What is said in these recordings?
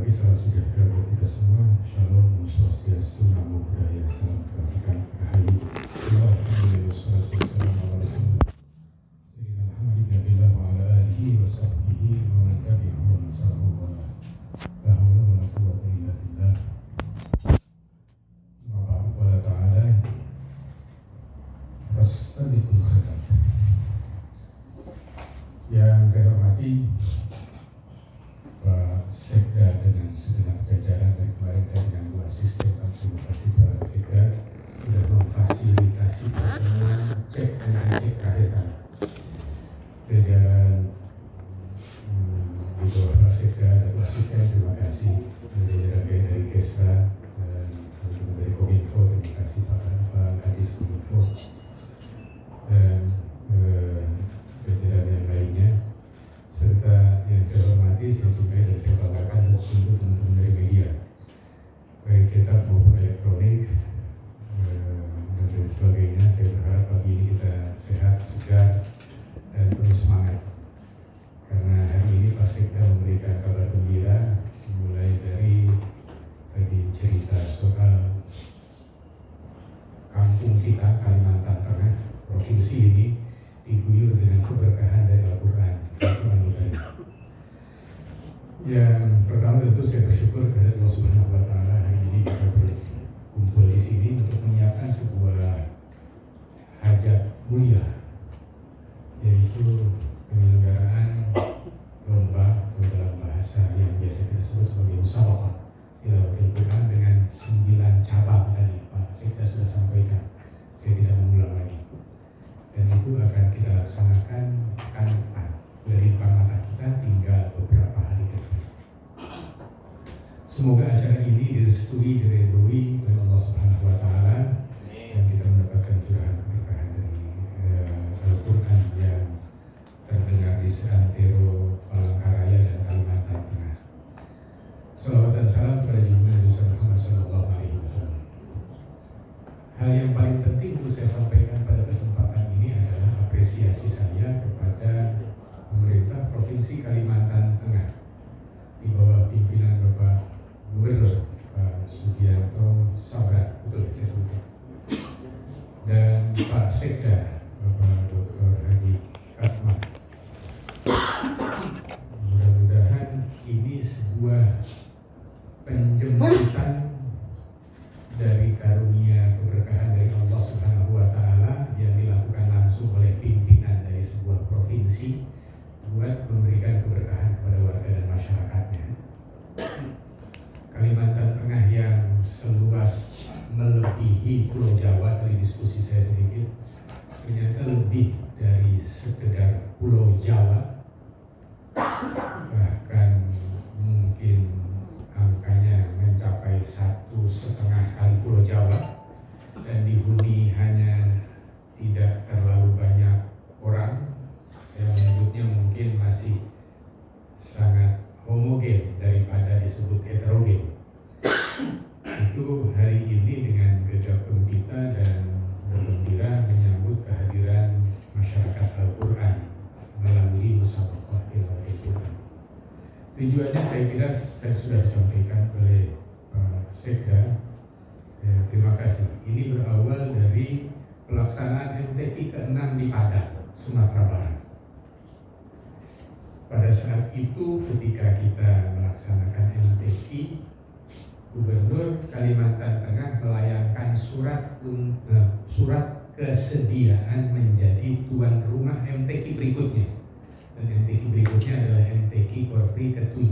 pagi, salam sejahtera buat kita semua. Shalom, Om Swastiastu, Namo Buddhaya, salam kebajikan, rahayu. Alhamdulillah, wassalatu wassalamu ala Rasulillah Sayyidina Muhammad ibn Abdillah wa ala alihi wa sahbihi wa man tabi'ahum wa nasahu wa la hawla wa la quwwata illa billah. Wa ba'du qala ta'ala fastabiqul khairat. Yang saya hormati Pak Sekda dengan segenap jajaran, dari kemarin saya dengan Bu Asisten. Terima kasih Pak Sekda sudah memfasilitasi pertemuan cek dan cek terakhir kami. Jajaran di bawah Pak Sekda dan Bu Asisten, terima kasih. Jajaran dari Kesra dan teman-teman dari Kominfo, terima kasih Pak Kadis Kominfo dan jajaran yang lainnya, serta yang saya hormati, saya cintai dan saya banggakan untuk teman-teman dari media, baik cetak maupun elektronik dan lain sebagainya. Saya berharap pagi ini kita sehat, segar, dan penuh semangat, karena hari ini Pak Sekda memberikan kabar gembira, mulai dari tadi cerita soal kampung kita, Kalimantan Tengah, provinsi ini diguyur dengan keberkahan dari Al-Quran. Yang pertama tentu saya bersyukur kepada Allah Subhanahu wa Ta'ala hari ini bisa berkumpul di sini untuk menyiapkan sebuah hajat mulia, yaitu penyelenggaraan lomba atau dalam bahasa yang biasa kita sebut sebagai musabaqah tilawatil Quran dengan 9 cabang tadi Pak Sekda sudah sampaikan, saya tidak mengulang lagi. Dan itu akan kita laksanakan pekan depan. Dari mata kita tinggal beberapa hari ke depan. Semoga acara ini direstui, diridhoi oleh Allah Subhanahu wa Ta'ala, dan kita mendapatkan curahan keberkahan dari Al-Quran yang terdengar di seantero Palangkaraya dan Kalimantan Tengah. Salawat dan salam kepada Nabi Muhammad SAW. Hal yang paling penting untuk saya sampaikan pada kesempatan ini adalah apresiasi saya kepada pemerintah Provinsi Kalimantan Tengah di bawah pimpinan Bapak Gubernur Pak Sugianto Sabran, betul saya sebutkan, dan Pak Sekda Bapak Dr. Haji Katma. Mudah-mudahan ini sebuah penjemputan dari karunia keberkahan dari Allah Subhanahu wa Ta'ala yang dilakukan langsung oleh pimpinan dari sebuah provinsi buat memberikan keberkahan kepada warga dan masyarakatnya. Kalimantan Tengah yang seluas melebihi Pulau Jawa, dari diskusi saya sedikit, ternyata lebih dari sekedar Pulau Jawa, bahkan mungkin angkanya mencapai 1,5 kali Pulau Jawa, dan dihuni hanya tidak terlalu banyak orang. Saya menyebutnya mungkin masih sangat homogen daripada disebut heterogen. Itu hari ini dengan gegap gempita dan bergembira menyambut kehadiran masyarakat Al-Quran melalui musabaqah tilawatil Quran. Tujuannya saya kira saya sudah disampaikan oleh Pak Sekda. Terima kasih. Ini berawal dari pelaksanaan MTQ ke-6 di Padang, Sumatera Barat. Pada saat itu ketika kita melaksanakan MTQ, Gubernur Kalimantan Tengah melayangkan surat kesediaan menjadi tuan rumah MTQ berikutnya. Dan MTQ berikutnya adalah MTQ Korpri ke-7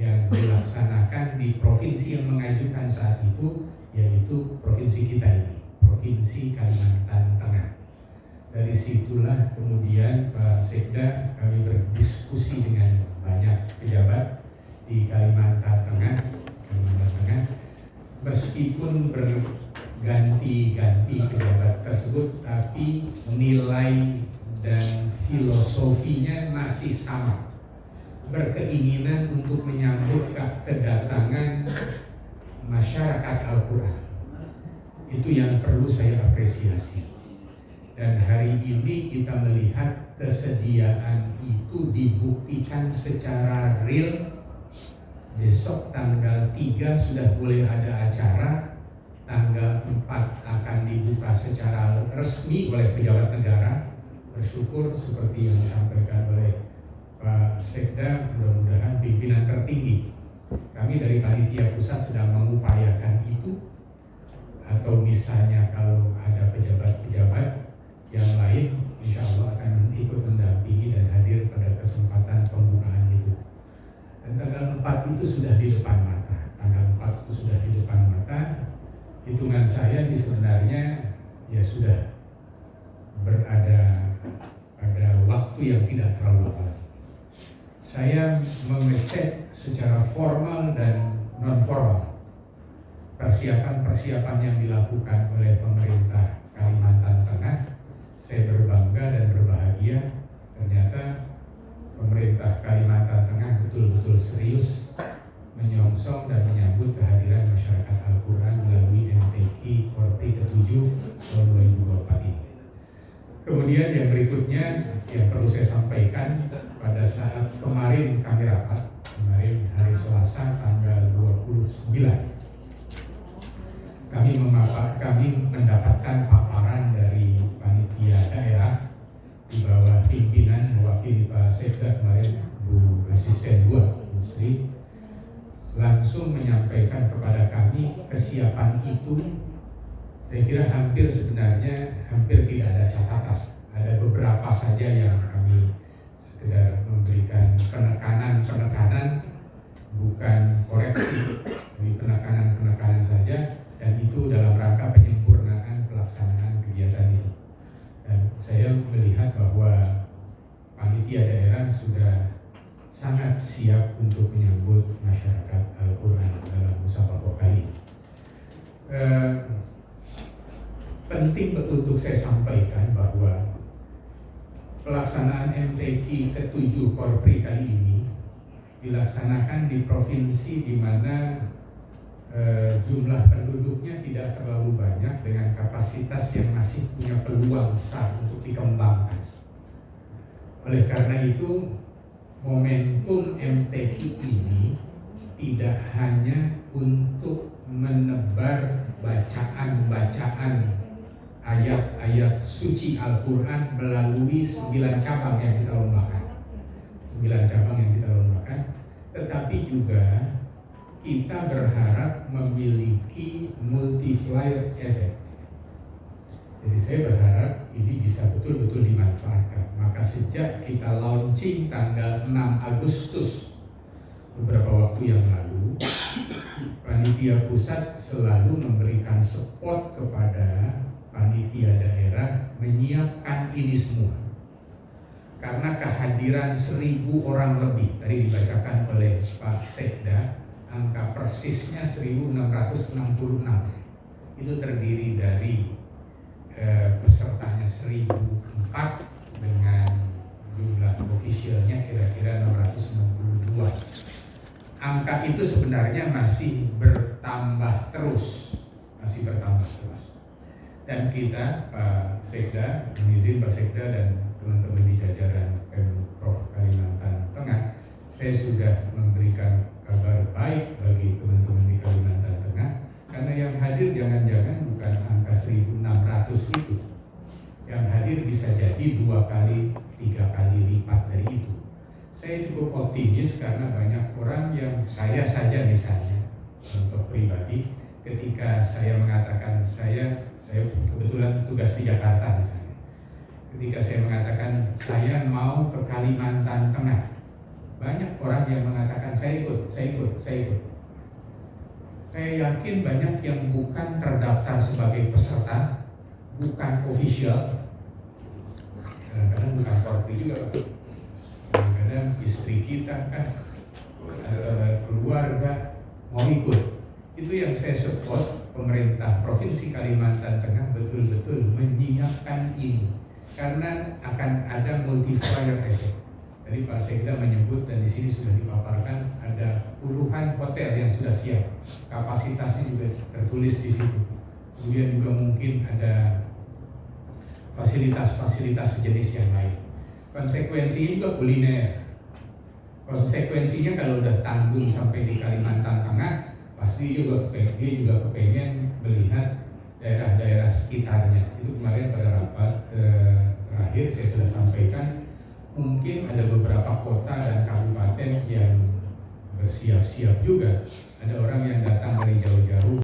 yang dilaksanakan di provinsi yang mengajukan saat itu, yaitu provinsi kita ini, Provinsi Kalimantan Tengah. Dari situlah kemudian Pak Sekda kami berdiskusi dengan banyak pejabat di Kalimantan Tengah, meskipun berganti-ganti pejabat tersebut, tapi nilai dan filosofinya masih sama, berkeinginan untuk menyambut kedatangan masyarakat Al-Quran. Itu yang perlu saya apresiasi. Dan hari ini kita melihat kesediaan itu dibuktikan secara real besok tanggal 3 sudah boleh ada acara, tanggal 4 akan dibuka secara resmi oleh pejabat negara. Bersyukur seperti yang disampaikan oleh Pak Sekda, mudah-mudahan pimpinan tertinggi. Kami dari Panitia Pusat sedang mengupayakan itu, atau misalnya kalau ada pejabat-pejabat yang lain, insya Allah akan ikut mendampingi dan hadir pada kesempatan pembukaan itu. Dan tanggal 4 itu sudah di depan mata. Tanggal 4 itu sudah di depan mata. Hitungan saya di sebenarnya ya sudah berada pada waktu yang tidak terlalu lama. Saya mengecek secara formal dan non formal persiapan-persiapan yang dilakukan oleh pemerintah Kalimantan Tengah. Saya berbangga dan berbahagia, ternyata pemerintah Kalimantan Tengah betul-betul serius menyongsong dan menyambut kehadiran masyarakat Al-Quran melalui MTQ Korpri ke-7 tahun 2024 ini. Kemudian yang berikutnya yang perlu saya sampaikan, pada saat kemarin kami rapat, kemarin hari Selasa tanggal 29, kami mendapatkan paparan dari panitia daerah di bawah pimpinan mewakili Pak Sekda kemarin, Bu Asisten 2, Bu Sri, langsung menyampaikan kepada kami kesiapan itu. Saya kira sebenarnya hampir tidak ada catatan. Ada beberapa saja yang kami sekedar memberikan penekanan, bukan koreksi, tapi penekanan saja, dan itu dalam rangka penyempurnaan pelaksanaan kegiatan itu. Dan saya melihat bahwa panitia daerah sudah sangat siap untuk menyambut masyarakat Al-Quran dalam musabaqah kali ini. Penting betul untuk saya sampaikan bahwa pelaksanaan MTQ ke-7 Korpri kali ini dilaksanakan di provinsi di mana jumlah penduduknya tidak terlalu banyak dengan kapasitas yang masih punya peluang besar untuk dikembangkan. Oleh karena itu, momentum MTQ ini tidak hanya untuk menebar bacaan-bacaan ayat-ayat suci Al-Quran melalui 9 cabang yang kita lombakan. 9 cabang yang kita lombakan, tetapi juga kita berharap memiliki multiplier effect. Jadi saya berharap ini bisa betul-betul dimanfaatkan. Maka sejak kita launching tanggal 6 Agustus beberapa waktu yang lalu, panitia pusat selalu memberikan support kepada panitia daerah menyiapkan ini semua. Karena kehadiran 1.000 orang lebih, tadi dibacakan oleh Pak Sekda, angka persisnya 1.666. Itu terdiri dari pesertanya 1.004 dengan jumlah ofisialnya kira-kira 662. Angka itu sebenarnya masih bertambah terus. Dan kita, Pak Sekda, izin Pak Sekda dan teman-teman di jajaran Pemprov Kalimantan Tengah, saya sudah memberikan kabar baik bagi teman-teman di Kalimantan Tengah, karena yang hadir jangan-jangan bukan angka 1.600 itu. Yang hadir bisa jadi 2 kali, 3 kali lipat dari itu. Saya cukup optimis karena banyak orang yang saya saja misalnya, contoh pribadi, ketika saya mengatakan saya kebetulan tugas di Jakarta misalnya. Ketika saya mengatakan saya mau ke Kalimantan Tengah, banyak orang yang mengatakan saya ikut. Saya yakin banyak yang bukan terdaftar sebagai peserta, bukan official, kadang-kadang bukan korpi juga, kadang-kadang istri kita kan, keluarga mau ikut. Itu yang saya support. Pemerintah Provinsi Kalimantan Tengah betul-betul menyiapkan ini karena akan ada multiplier effect. Tadi Pak Sekda menyebut dan di sini sudah dipaparkan ada puluhan hotel yang sudah siap, kapasitasnya juga tertulis di situ. Kemudian juga mungkin ada fasilitas-fasilitas sejenis yang lain. Konsekuensinya juga kuliner. konsekuensinya kalau udah tanggung sampai di Kalimantan Tengah, pasti dia juga kepengen melihat daerah-daerah sekitarnya. Itu kemarin pada rapat terakhir saya sudah sampaikan, mungkin ada beberapa kota dan kabupaten yang bersiap-siap juga. Ada orang yang datang dari jauh-jauh